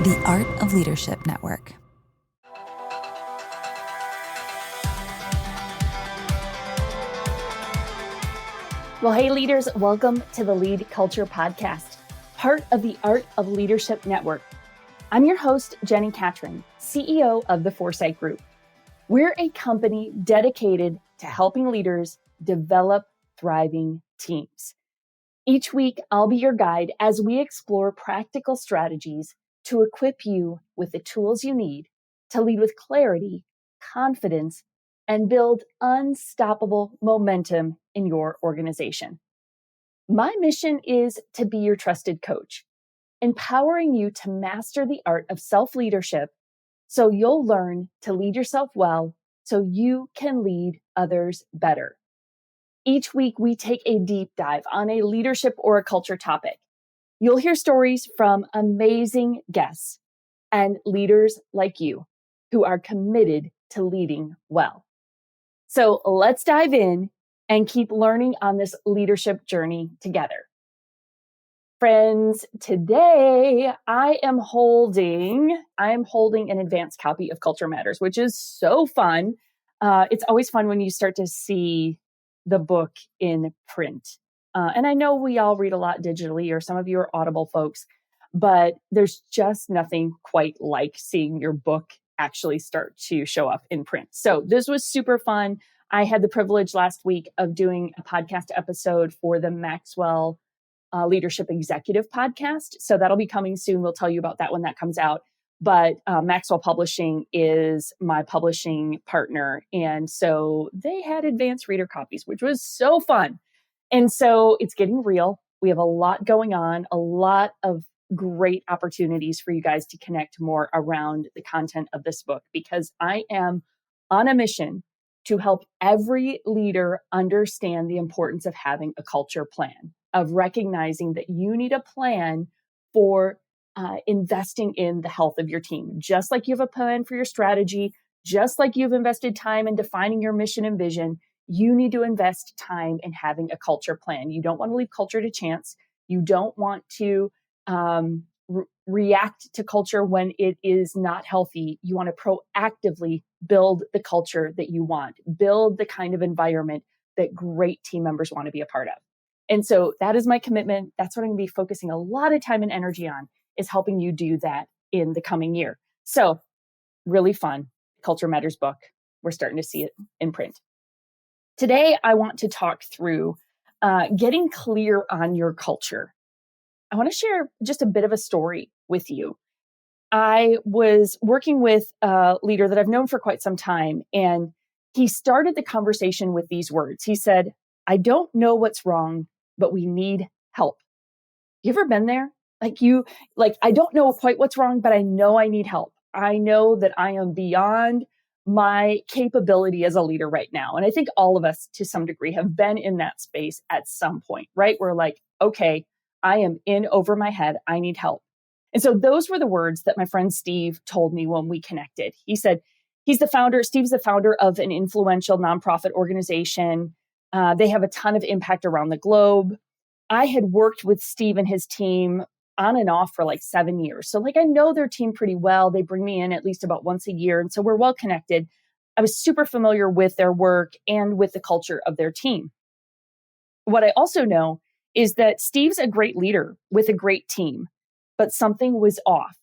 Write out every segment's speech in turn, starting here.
The Art of Leadership Network. Well, hey leaders, welcome to the LeadCulture podcast, part of the Art of Leadership Network. I'm your host, Jenni Catron, CEO of the Foresight Group. We're a company dedicated to helping leaders develop thriving teams. Each week, I'll be your guide as we explore practical strategies to equip you with the tools you need to lead with clarity, confidence, and build unstoppable momentum in your organization. My mission is to be your trusted coach, empowering you to master the art of self-leadership so you'll learn to lead yourself well so you can lead others better. Each week, we take a deep dive on a leadership or a culture topic. You'll hear stories from amazing guests and leaders like you who are committed to leading well. So let's dive in and keep learning on this leadership journey together. Friends, today I am holding an advanced copy of Culture Matters, which is so fun. It's always fun when you start to see the book in print. And I know we all read a lot digitally, or some of you are Audible folks, but there's just nothing quite like seeing your book actually start to show up in print. So this was super fun. I had the privilege last week of doing a podcast episode for the Maxwell Leadership Executive podcast. So that'll be coming soon. We'll tell you about that when that comes out. But Maxwell Publishing is my publishing partner. And so they had advanced reader copies, which was so fun. And so it's getting real. We have a lot going on, a lot of great opportunities for you guys to connect more around the content of this book, because I am on a mission to help every leader understand the importance of having a culture plan, of recognizing that you need a plan for investing in the health of your team. Just like you have a plan for your strategy, just like you've invested time in defining your mission and vision, you need to invest time in having a culture plan. You don't want to leave culture to chance. You don't want to react to culture when it is not healthy. You want to proactively build the culture that you want, build the kind of environment that great team members want to be a part of. And so that is my commitment. That's what I'm going to be focusing a lot of time and energy on, is helping you do that in the coming year. So really fun. Culture Matters book. We're starting to see it in print. Today, I want to talk through getting clear on your culture. I want to share just a bit of a story with you. I was working with a leader that I've known for quite some time, and he started the conversation with these words. He said, "I don't know what's wrong, but we need help." You ever been there? I don't know quite what's wrong, but I know I need help. I know that I am beyond my capability as a leader right now. And I think all of us to some degree have been in that space at some point, right? We're like, okay, I am in over my head. I need help. And so those were the words that my friend Steve told me when we connected. He said, Steve's the founder of an influential nonprofit organization. They have a ton of impact around the globe. I had worked with Steve and his team on and off for like 7 years. So I know their team pretty well. They bring me in at least about once a year. And so we're well connected. I was super familiar with their work and with the culture of their team. What I also know is that Steve's a great leader with a great team, but something was off.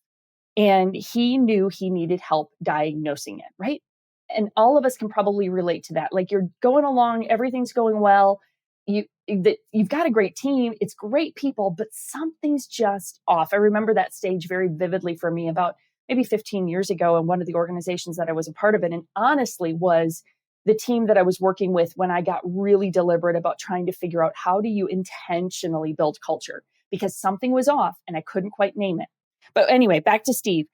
And he knew he needed help diagnosing it, right? And all of us can probably relate to that. Like, you're going along, everything's going well. You've got a great team. It's great people, but something's just off. I remember that stage very vividly for me about maybe 15 years ago in one of the organizations that I was a part of it. And honestly was the team that I was working with when I got really deliberate about trying to figure out, how do you intentionally build culture? Because something was off and I couldn't quite name it. But anyway, back to Steve.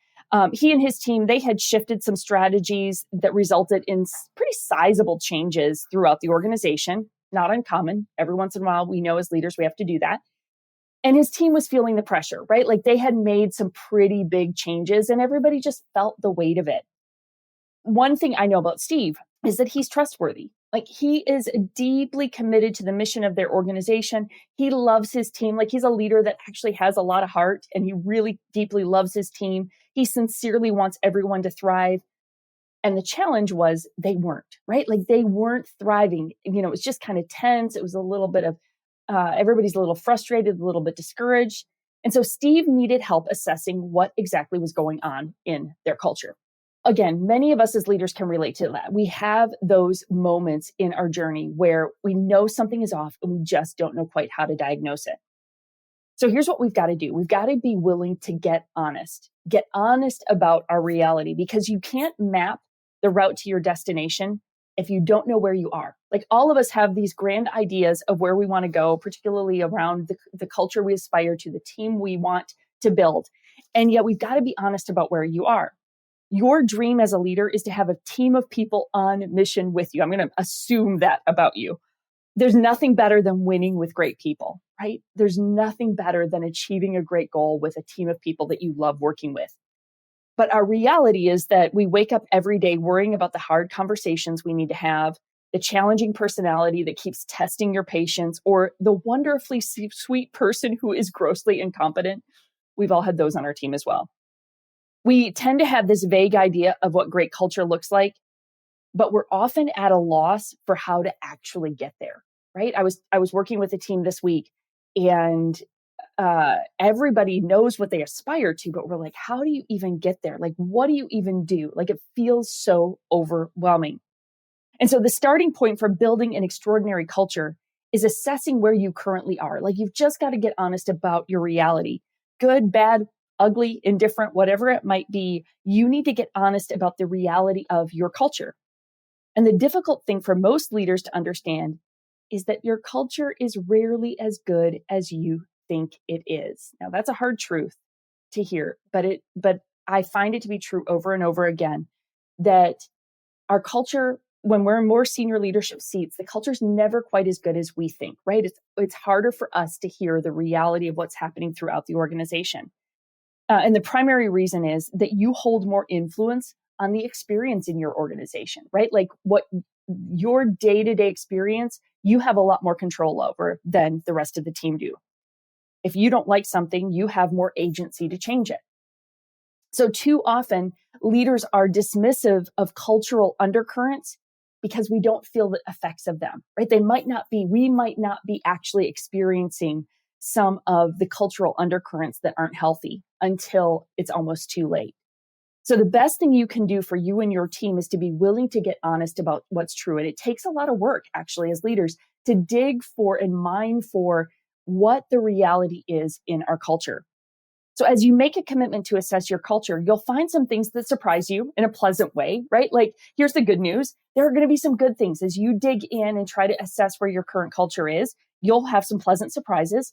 He and his team, they had shifted some strategies that resulted in pretty sizable changes throughout the organization. Not uncommon. Every once in a while, we know as leaders, we have to do that. And his team was feeling the pressure, right? Like, they had made some pretty big changes and everybody just felt the weight of it. One thing I know about Steve is that he's trustworthy. Like, he is deeply committed to the mission of their organization. He loves his team. Like, he's a leader that actually has a lot of heart, and he really deeply loves his team. He sincerely wants everyone to thrive. And the challenge was they weren't, right? Like, they weren't thriving. It was just kind of tense. It was a little bit of, everybody's a little frustrated, a little bit discouraged. And so Steve needed help assessing what exactly was going on in their culture. Again, many of us as leaders can relate to that. We have those moments in our journey where we know something is off and we just don't know quite how to diagnose it. So here's what we've got to do. We've got to be willing to get honest about our reality, because you can't map the route to your destination if you don't know where you are. Like, all of us have these grand ideas of where we want to go, particularly around the culture we aspire to, the team we want to build. And yet we've got to be honest about where you are. Your dream as a leader is to have a team of people on mission with you. I'm going to assume that about you. There's nothing better than winning with great people, right? There's nothing better than achieving a great goal with a team of people that you love working with. But our reality is that we wake up every day worrying about the hard conversations we need to have, the challenging personality that keeps testing your patience, or the wonderfully sweet person who is grossly incompetent. We've all had those on our team as well. We tend to have this vague idea of what great culture looks like, but we're often at a loss for how to actually get there, right? I was working with a team this week, and everybody knows what they aspire to, but we're like, how do you even get there? Like, what do you even do? Like, it feels so overwhelming. And so the starting point for building an extraordinary culture is assessing where you currently are. Like, you've just got to get honest about your reality. Good, bad, ugly, indifferent, whatever it might be, you need to get honest about the reality of your culture. And the difficult thing for most leaders to understand is that your culture is rarely as good as you think it is. Now, that's a hard truth to hear, but I find it to be true over and over again, that our culture, when we're in more senior leadership seats, the culture is never quite as good as we think, right? It's harder for us to hear the reality of what's happening throughout the organization. And the primary reason is that you hold more influence on the experience in your organization, right? Like, what your day-to-day experience, you have a lot more control over than the rest of the team do. If you don't like something, you have more agency to change it. So too often, leaders are dismissive of cultural undercurrents because we don't feel the effects of them, right? We might not be actually experiencing some of the cultural undercurrents that aren't healthy until it's almost too late. So the best thing you can do for you and your team is to be willing to get honest about what's true. And it takes a lot of work, actually, as leaders, to dig for and mine for what the reality is in our culture. So as you make a commitment to assess your culture, you'll find some things that surprise you in a pleasant way, right? Like, here's the good news. There are going to be some good things. As you dig in and try to assess where your current culture is, you'll have some pleasant surprises,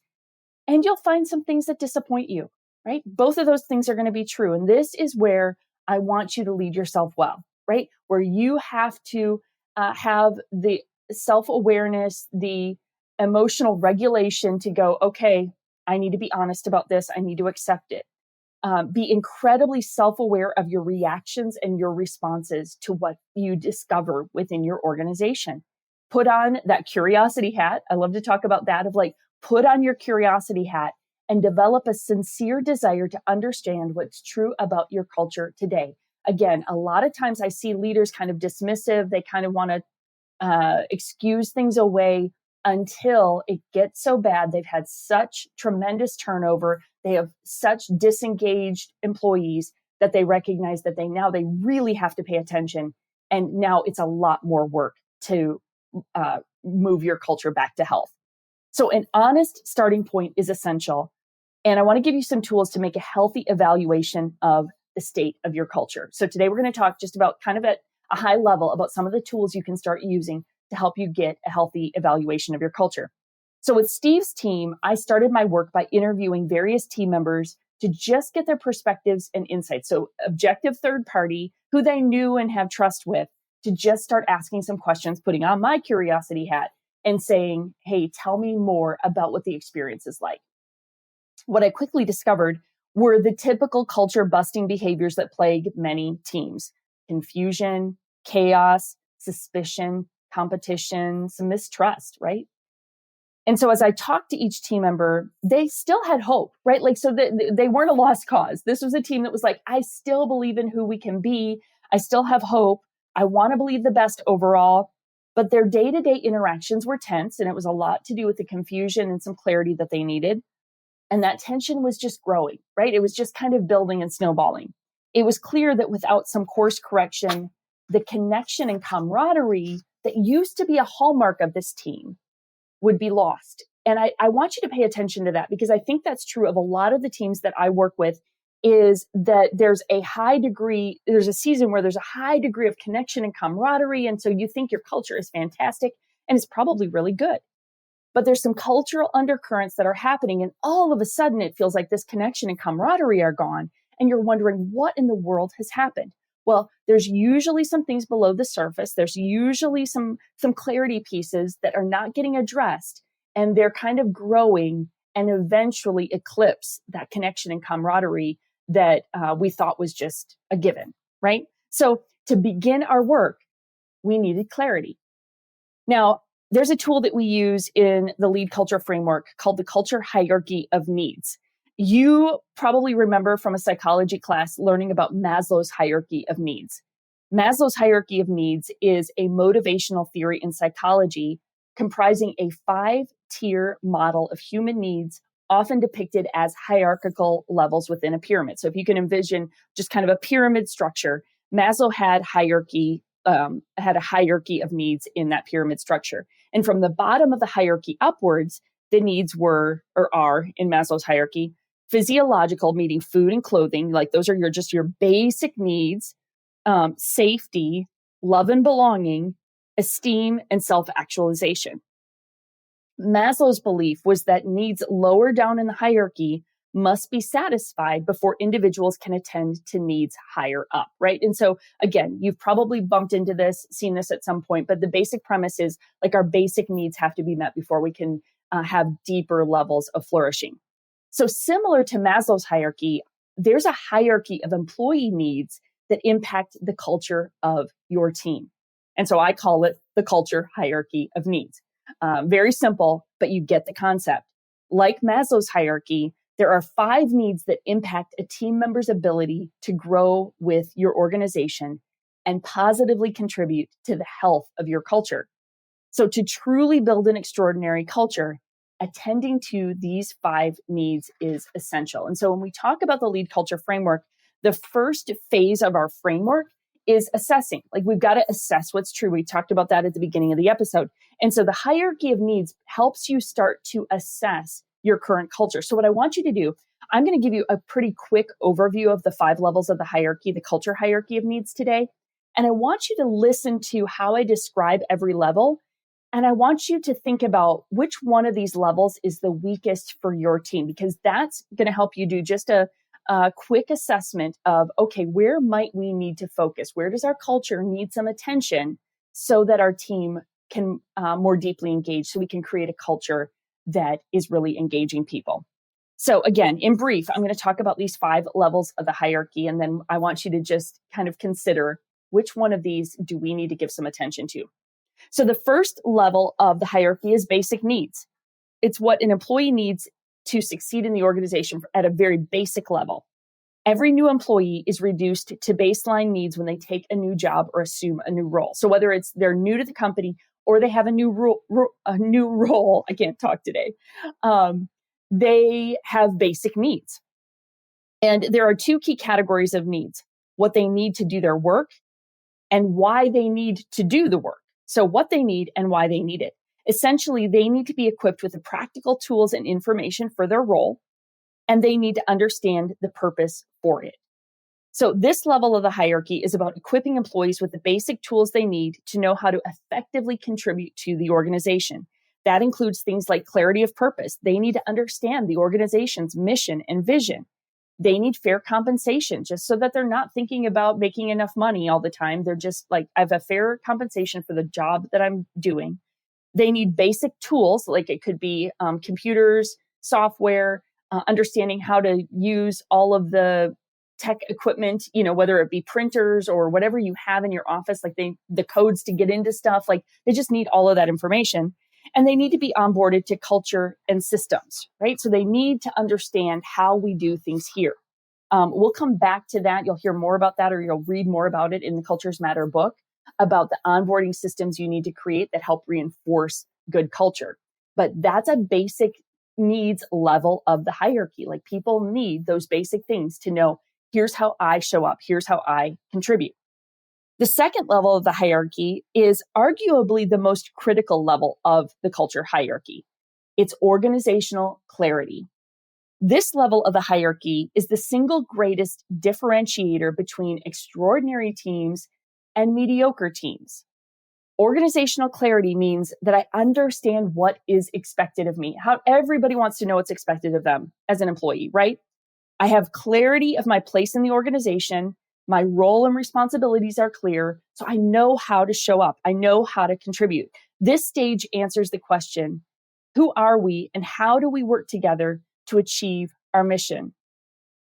and you'll find some things that disappoint you, right? Both of those things are going to be true. And this is where I want you to lead yourself well, right? Where you have to have the self-awareness, the emotional regulation to go, okay, I need to be honest about this. I need to accept it. Be incredibly self-aware of your reactions and your responses to what you discover within your organization. Put on that curiosity hat. I love to talk about that, of like, put on your curiosity hat and develop a sincere desire to understand what's true about your culture today. Again, a lot of times I see leaders kind of dismissive. They kind of want to excuse things away until it gets so bad. They've had such tremendous turnover. They have such disengaged employees that they recognize that they really have to pay attention. And now it's a lot more work to move your culture back to health. So an honest starting point is essential. And I want to give you some tools to make a healthy evaluation of the state of your culture. So today we're going to talk just about, kind of at a high level, about some of the tools you can start using to help you get a healthy evaluation of your culture. So with Steve's team, I started my work by interviewing various team members to just get their perspectives and insights. So objective third party who they knew and have trust with, to just start asking some questions, putting on my curiosity hat and saying, hey, tell me more about what the experience is like. What I quickly discovered were the typical culture busting behaviors that plague many teams: confusion, chaos, suspicion, competition, some mistrust, right? And so as I talked to each team member, they still had hope, right? Like, so they weren't a lost cause. This was a team that was like, I still believe in who we can be. I still have hope. I want to believe the best overall. But their day-to-day interactions were tense, and it was a lot to do with the confusion and some clarity that they needed. And that tension was just growing, right? It was just kind of building and snowballing. It was clear that without some course correction, the connection and camaraderie that used to be a hallmark of this team would be lost. And I want you to pay attention to that, because I think that's true of a lot of the teams that I work with, is that there's a season where there's a high degree of connection and camaraderie. And so you think your culture is fantastic, and it's probably really good. But there's some cultural undercurrents that are happening, and all of a sudden it feels like this connection and camaraderie are gone, and you're wondering what in the world has happened. Well, there's usually some things below the surface. There's usually some clarity pieces that are not getting addressed, and they're kind of growing and eventually eclipse that connection and camaraderie that we thought was just a given, right? So to begin our work, we needed clarity. Now, there's a tool that we use in the LeadCulture framework called the culture hierarchy of needs. You probably remember from a psychology class learning about Maslow's hierarchy of needs. Maslow's hierarchy of needs is a motivational theory in psychology comprising a 5-tier model of human needs, often depicted as hierarchical levels within a pyramid. So if you can envision just kind of a pyramid structure, Maslow had a hierarchy of needs in that pyramid structure. And from the bottom of the hierarchy upwards, the needs were, or are in Maslow's hierarchy, physiological, meaning food and clothing, like those are your basic needs, safety, love and belonging, esteem, and self-actualization. Maslow's belief was that needs lower down in the hierarchy must be satisfied before individuals can attend to needs higher up, right? And so again, you've probably bumped into this, seen this at some point, but the basic premise is like our basic needs have to be met before we can have deeper levels of flourishing. So similar to Maslow's hierarchy, there's a hierarchy of employee needs that impact the culture of your team. And so I call it the culture hierarchy of needs. Very simple, but you get the concept. Like Maslow's hierarchy, there are 5 needs that impact a team member's ability to grow with your organization and positively contribute to the health of your culture. So to truly build an extraordinary culture, attending to these 5 needs is essential. And so when we talk about the LeadCulture framework, the first phase of our framework is assessing. Like we've got to assess what's true. We talked about that at the beginning of the episode. And so the hierarchy of needs helps you start to assess your current culture. So what I want you to do, I'm going to give you a pretty quick overview of the 5 levels of the hierarchy, the culture hierarchy of needs today. And I want you to listen to how I describe every level. And I want you to think about which one of these levels is the weakest for your team, because that's going to help you do just a quick assessment of, okay, where might we need to focus? Where does our culture need some attention so that our team can more deeply engage, so we can create a culture that is really engaging people? So again, in brief, I'm going to talk about these 5 levels of the hierarchy, and then I want you to just kind of consider which one of these do we need to give some attention to. So the first level of the hierarchy is basic needs. It's what an employee needs to succeed in the organization at a very basic level. Every new employee is reduced to baseline needs when they take a new job or assume a new role. So whether it's they're new to the company or they have a new role, I can't talk today, they have basic needs. And there are 2 key categories of needs: what they need to do their work and why they need to do the work. So what they need and why they need it. Essentially, they need to be equipped with the practical tools and information for their role, and they need to understand the purpose for it. So this level of the hierarchy is about equipping employees with the basic tools they need to know how to effectively contribute to the organization. That includes things like clarity of purpose. They need to understand the organization's mission and vision. They need fair compensation, just so that they're not thinking about making enough money all the time. They're just like, I have a fair compensation for the job that I'm doing. They need basic tools, like it could be computers, software, understanding how to use all of the tech equipment, whether it be printers or whatever you have in your office, like the codes to get into stuff, like they just need all of that information. And they need to be onboarded to culture and systems, right? So they need to understand how we do things here. We'll come back to that. You'll hear more about that, or you'll read more about it in the Cultures Matter book about the onboarding systems you need to create that help reinforce good culture. But that's a basic needs level of the hierarchy. Like people need those basic things to know, here's how I show up, here's how I contribute. The second level of the hierarchy is arguably the most critical level of the culture hierarchy. It's organizational clarity. This level of the hierarchy is the single greatest differentiator between extraordinary teams and mediocre teams. Organizational clarity means that I understand what is expected of me. How everybody wants to know what's expected of them as an employee, right? I have clarity of my place in the organization. My role and responsibilities are clear, so I know how to show up. I know how to contribute. This stage answers the question, who are we and how do we work together to achieve our mission?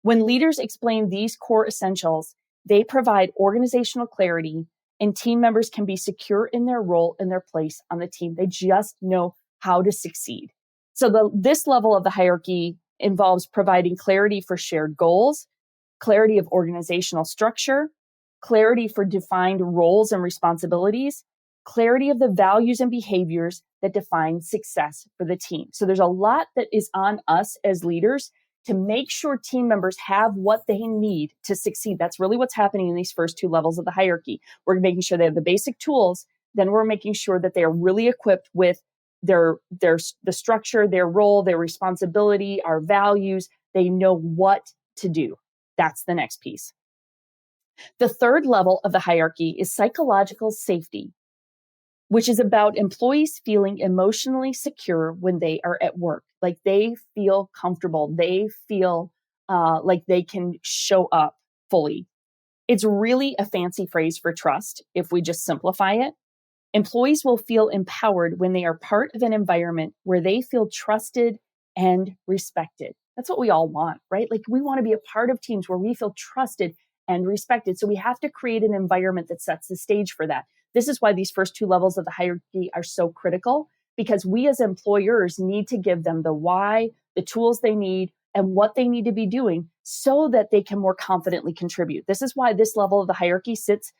When leaders explain these core essentials, they provide organizational clarity and team members can be secure in their role and their place on the team. They just know how to succeed. So this level of the hierarchy involves providing clarity for shared goals, clarity of organizational structure, clarity for defined roles and responsibilities, clarity of the values and behaviors that define success for the team. So there's a lot that is on us as leaders to make sure team members have what they need to succeed. That's really what's happening in these first two levels of the hierarchy. We're making sure they have the basic tools, then we're making sure that they are really equipped with the structure, their role, their responsibility, our values. They know what to do. That's the next piece. The third level of the hierarchy is psychological safety, which is about employees feeling emotionally secure when they are at work. Like they feel comfortable. They feel like they can show up fully. It's really a fancy phrase for trust if we just simplify it. Employees will feel empowered when they are part of an environment where they feel trusted and respected. That's what we all want, right? Like we want to be a part of teams where we feel trusted and respected. So we have to create an environment that sets the stage for that. This is why these first two levels of the hierarchy are so critical, because we as employers need to give them the why, the tools they need, and what they need to be doing so that they can more confidently contribute. This is why this level of the hierarchy sits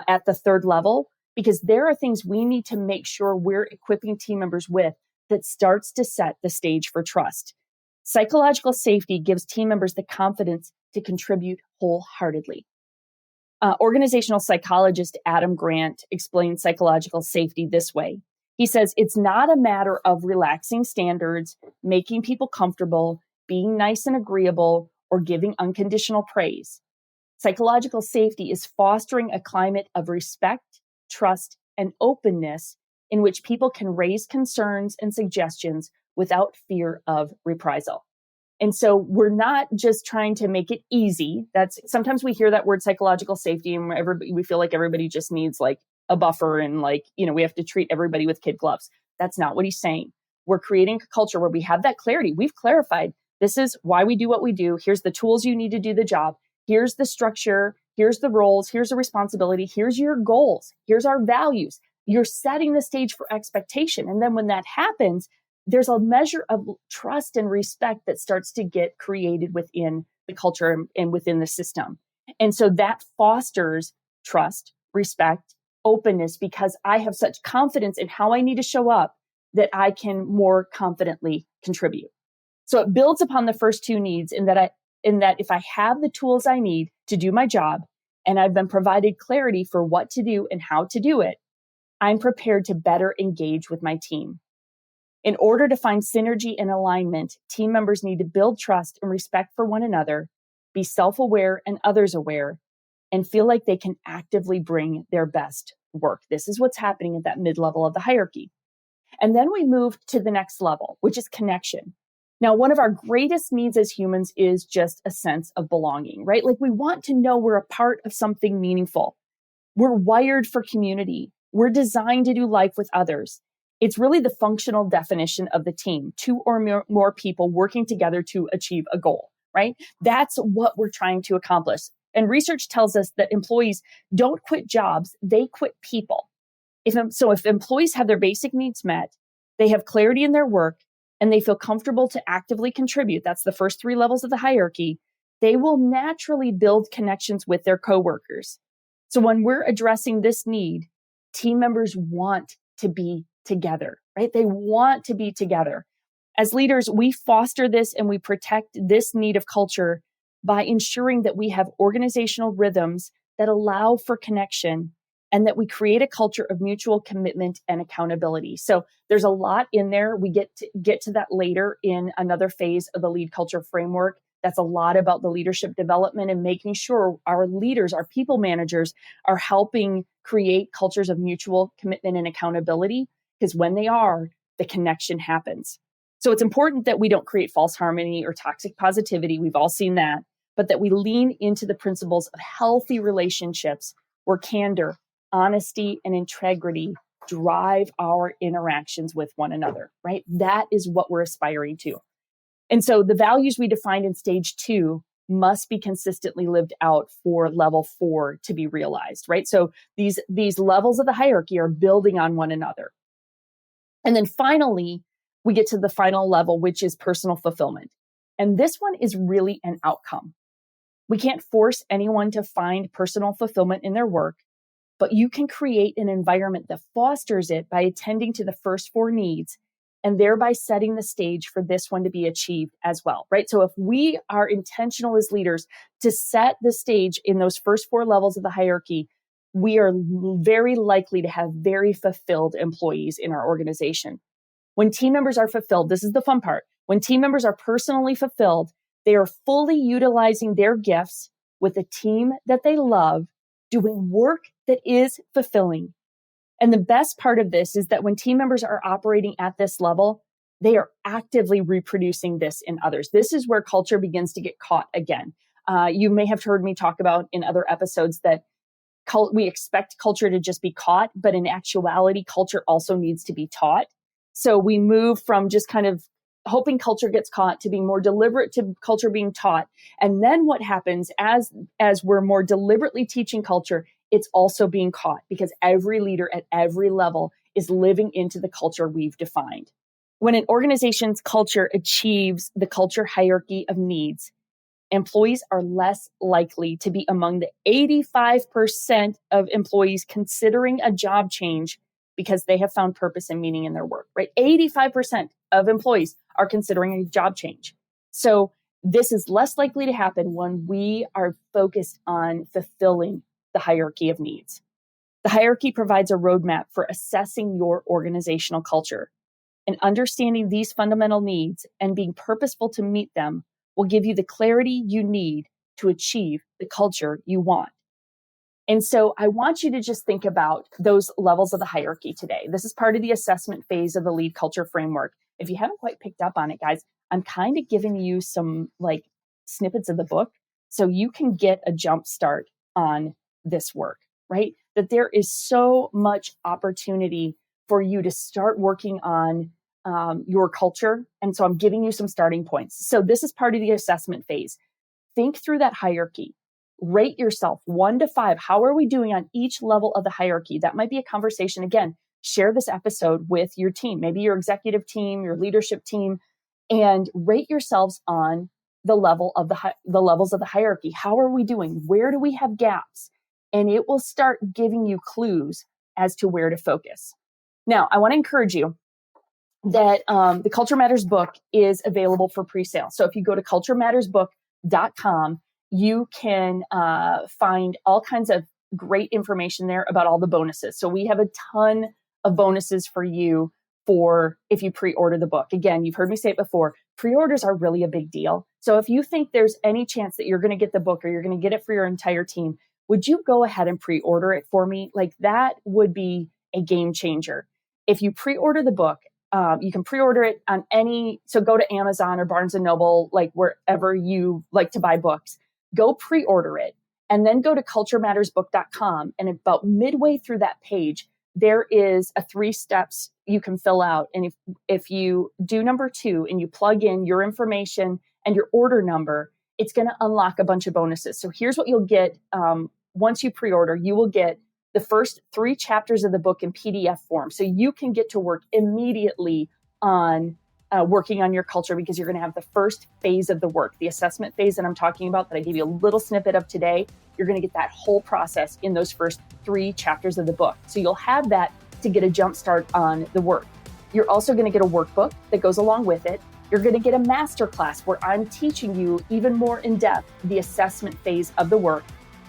at the third level, because there are things we need to make sure we're equipping team members with that starts to set the stage for trust. Psychological safety gives team members the confidence to contribute wholeheartedly. Organizational psychologist Adam Grant explains psychological safety this way. He says, it's not a matter of relaxing standards, making people comfortable, being nice and agreeable, or giving unconditional praise. Psychological safety is fostering a climate of respect, trust, and openness in which people can raise concerns and suggestions without fear of reprisal. And so we're not just trying to make it easy. That's sometimes we hear that word psychological safety and we feel like everybody just needs like a buffer and like, we have to treat everybody with kid gloves. That's not what he's saying. We're creating a culture where we have that clarity. We've clarified this is why we do what we do. Here's the tools you need to do the job. Here's the structure. Here's the roles. Here's the responsibility. Here's your goals. Here's our values. You're setting the stage for expectation. And then when that happens, there's a measure of trust and respect that starts to get created within the culture and within the system. And so that fosters trust, respect, openness, because I have such confidence in how I need to show up that I can more confidently contribute. So it builds upon the first two needs in that if I have the tools I need to do my job and I've been provided clarity for what to do and how to do it, I'm prepared to better engage with my team. In order to find synergy and alignment, team members need to build trust and respect for one another, be self-aware and others aware, and feel like they can actively bring their best work. This is what's happening at that mid-level of the hierarchy. And then we move to the next level, which is connection. Now, one of our greatest needs as humans is just a sense of belonging, right? Like we want to know we're a part of something meaningful. We're wired for community. We're designed to do life with others. It's really the functional definition of the team, two or more people working together to achieve a goal. right? That's what we're trying to accomplish. And research tells us that employees don't quit jobs, they quit people. If employees have their basic needs met, they have clarity in their work, and they feel comfortable to actively contribute, that's the first three levels of the hierarchy, they will naturally build connections with their coworkers. So when we're addressing this need, team members want to be together, right? They want to be together. As leaders, we foster this and we protect this need of culture by ensuring that we have organizational rhythms that allow for connection and that we create a culture of mutual commitment and accountability. So there's a lot in there. We get to that later in another phase of the LeadCulture framework. That's a lot about the leadership development and making sure our leaders, our people managers, are helping create cultures of mutual commitment and accountability, because when they are, the connection happens. So it's important that we don't create false harmony or toxic positivity. We've all seen that, but that we lean into the principles of healthy relationships where candor, honesty, and integrity drive our interactions with one another, right? That is what we're aspiring to. And so the values we defined in stage 2 must be consistently lived out for level 4 to be realized, right? So these levels of the hierarchy are building on one another. And then finally, we get to the final level, which is personal fulfillment. And this one is really an outcome. We can't force anyone to find personal fulfillment in their work, but you can create an environment that fosters it by attending to the first 4 needs and thereby setting the stage for this one to be achieved as well, right? So if we are intentional as leaders to set the stage in those first 4 levels of the hierarchy, we are very likely to have very fulfilled employees in our organization. When team members are fulfilled, this is the fun part. When team members are personally fulfilled, they are fully utilizing their gifts with a team that they love, doing work that is fulfilling. And the best part of this is that when team members are operating at this level, they are actively reproducing this in others. This is where culture begins to get caught again. You may have heard me talk about in other episodes that we expect culture to just be caught, but in actuality, culture also needs to be taught. So we move from just kind of hoping culture gets caught to being more deliberate to culture being taught. And then what happens as we're more deliberately teaching culture, it's also being caught because every leader at every level is living into the culture we've defined. When an organization's culture achieves the culture hierarchy of needs, employees are less likely to be among the 85% of employees considering a job change because they have found purpose and meaning in their work, right? 85% of employees are considering a job change. So this is less likely to happen when we are focused on fulfilling the hierarchy of needs. The hierarchy provides a roadmap for assessing your organizational culture, and understanding these fundamental needs and being purposeful to meet them will give you the clarity you need to achieve the culture you want. And so I want you to just think about those levels of the hierarchy today. This is part of the assessment phase of the LeadCulture framework. If you haven't quite picked up on it, guys, I'm kind of giving you some like snippets of the book so you can get a jump start on this work, right? That there is so much opportunity for you to start working on your culture. And so I'm giving you some starting points. So this is part of the assessment phase. Think through that hierarchy. Rate yourself 1 to 5. How are we doing on each level of the hierarchy? That might be a conversation. Again, share this episode with your team, maybe your executive team, your leadership team, and rate yourselves on the levels of the hierarchy. How are we doing? Where do we have gaps? And it will start giving you clues as to where to focus. Now, I want to encourage you that the Culture Matters book is available for pre-sale. So if you go to culturemattersbook.com, you can find all kinds of great information there about all the bonuses. So we have a ton of bonuses for you for if you pre-order the book. Again, you've heard me say it before, pre-orders are really a big deal. So if you think there's any chance that you're going to get the book or you're going to get it for your entire team, would you go ahead and pre-order it for me? Like that would be a game changer. If you pre-order the book, you can pre-order it on so go to Amazon or Barnes & Noble, like wherever you like to buy books. Go pre-order it and then go to culturemattersbook.com. And about midway through that page, there is a 3 steps you can fill out. And if you do number 2 and you plug in your information and your order number, it's going to unlock a bunch of bonuses. So here's what you'll get. Once you pre-order, you will get the first 3 chapters of the book in PDF form. So you can get to work immediately on working on your culture, because you're going to have the first phase of the work, the assessment phase that I'm talking about, that I gave you a little snippet of today. You're going to get that whole process in those first 3 chapters of the book. So you'll have that to get a jump start on the work. You're also going to get a workbook that goes along with it. You're going to get a masterclass where I'm teaching you even more in depth the assessment phase of the work.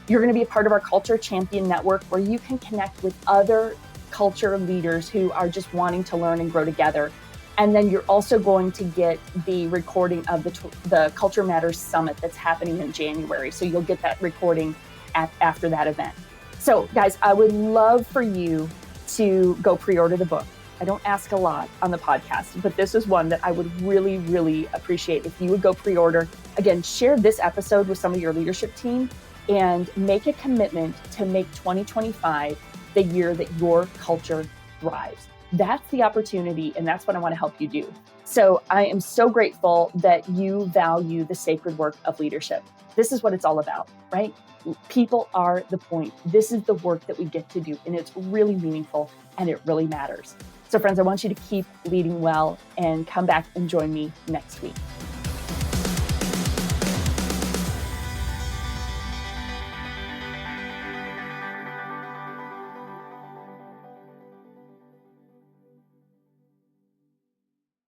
You're going to be a part of our Culture Champion Network, where you can connect with other culture leaders who are just wanting to learn and grow together. And then you're also going to get the recording of the Culture Matters Summit that's happening in January. So you'll get that recording after that event. So guys, I would love for you to go pre-order the book. I don't ask a lot on the podcast, but this is one that I would really, really appreciate if you would go pre-order. Again, share this episode with some of your leadership team and make a commitment to make 2025 the year that your culture thrives. That's the opportunity, and that's what I want to help you do. So I am so grateful that you value the sacred work of leadership. This is what it's all about, right? People are the point. This is the work that we get to do, and it's really meaningful and it really matters. So friends, I want you to keep leading well and come back and join me next week.